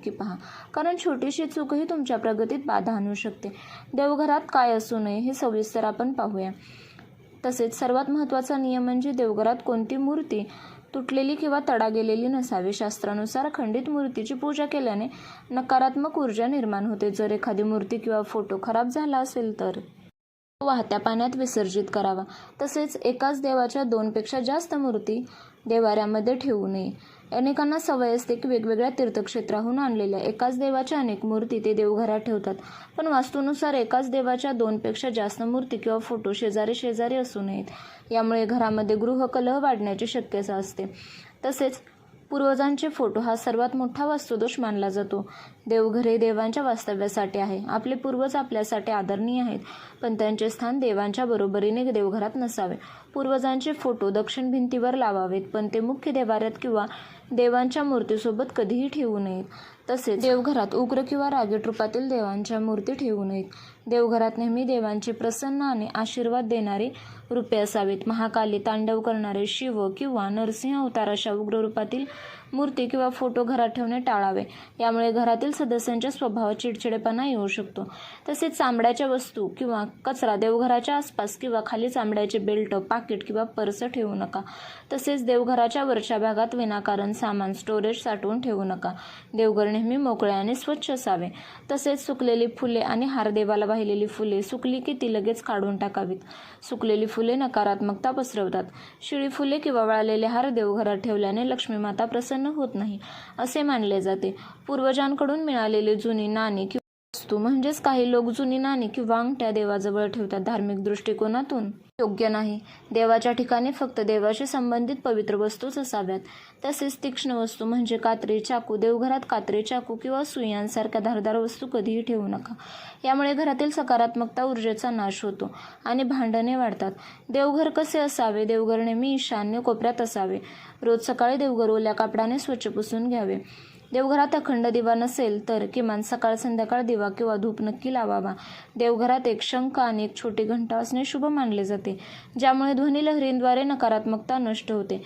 नक्की पहा, कारण छोटीशी चूकही तुमच्या प्रगतीत बाधा आणू शकते. देवघरात काय असू नये हे सविस्तर आपण पाहूया. तसेच सर्वात महत्त्वाचा नियम म्हणजे देवघरात कोणती मूर्ती तुटलेली किंवा तडा गेलेली नसावी. शास्त्रानुसार खंडित मूर्तीची पूजा केल्याने नकारात्मक ऊर्जा निर्माण होते. जर एखादी मूर्ती किंवा फोटो खराब झाला असेल तर वाहत्या पाण्यात विसर्जित करावा. तसेच एकाच देवाच्या 2 पेक्षा जास्त मूर्ती देवाऱ्यामध्ये ठेवू नये. अनेकांना सवय असते की वेगवेगळ्या तीर्थक्षेत्राहून आणलेल्या एकाच देवाच्या अनेक मूर्ती ते देवघरात ठेवतात. पण वास्तूनुसार एकाच देवाच्या 2 पेक्षा जास्त मूर्ती किंवा फोटो शेजारी शेजारी असू नयेत. यामुळे घरामध्ये गृहकलह वाढण्याची शक्यता असते. तसेच पूर्वजांचे फोटो हा सर्वात मोठा वास्तुदोष मानला जातो. देवघर हे देवांच्या वास्तव्यासाठी आहे. आपले पूर्वज आपल्यासाठी आदरणीय आहेत, पण त्यांचे स्थान देवांच्या बरोबरीने देवघरात नसावे. पूर्वजांचे फोटो दक्षिण भिंतीवर लावावेत, पण ते मुख्य देवाऱ्यात किंवा देवांच्या मूर्तीसोबत कधीही ठेवू नयेत. तसेच देवघरात उग्र किंवा रागीट रूपातील देवांच्या मूर्ती ठेवू नयेत. देवघरात नेहमी देवांची प्रसन्न आणि आशीर्वाद देणारी रूपे असावीत. महाकाली, तांडव करणारे शिव किंवा नरसिंह अवतार अशा उग्र रूपातील मूर्ती किंवा फोटो घरात ठेवणे टाळावे. यामुळे घरातील सदस्यांच्या स्वभावात चिडचिडेपणा येऊ शकतो. तसेच चामड्याच्या वस्तू किंवा कचरा देवघराच्या आसपास किंवा खाली चामड्याचे बेल्ट, पाकिट किंवा पर्स ठेवू नका. तसेच देवघराच्या वरच्या भागात विनाकारण सामान स्टोरेज साठवून ठेवू नका. देवघर नेहमी मोकळे आणि स्वच्छ असावे. तसेच सुकलेली फुले आणि हार, देवाला वाहिलेली फुले सुकली की ती लगेच काढून टाकावीत. सुकलेली फुले नकारात्मकता पसरवतात. शिळी फुले किंवा वाळलेले हार देवघरात ठेवल्याने लक्ष्मी माता प्रसन्न होत नाही असे मानले जाते. पूर्वजांकडून मिळालेली जुनी नाणी किंवा वस्तू म्हणजेच काही लोक जुनी नाणी किंवा अंगठ्या देवाजवळ ठेवतात. धार्मिक दृष्टिकोनातून योग्य नाही. देवाच्या ठिकाणी फक्त देवाशी संबंधित पवित्र वस्तूच असाव्यात. तसेच तीक्ष्ण वस्तू म्हणजे कात्री, चाकू देवघरात कात्री, चाकू किंवा सुई यांसारख्या धारदार वस्तू कधीही ठेवू नका. यामुळे घरातील सकारात्मकता ऊर्जेचा नाश होतो आणि भांडणे वाढतात. देवघर कसे असावे? देवघर नेहमी ईशान्य कोपऱ्यात असावे. रोज सकाळी देवघर ओल्या कापडाने स्वच्छ पुसून घ्यावे. देवघरात अखंड दिवा नसेल तर किमान सकाळ संध्याकाळ दिवा किंवा धूप नक्की लावावा. देवघरात एक शंख आणि एक छोटी घंटा असणे शुभ मानले जाते, ज्यामुळे ध्वनी लहरींद्वारे नकारात्मकता नष्ट होते.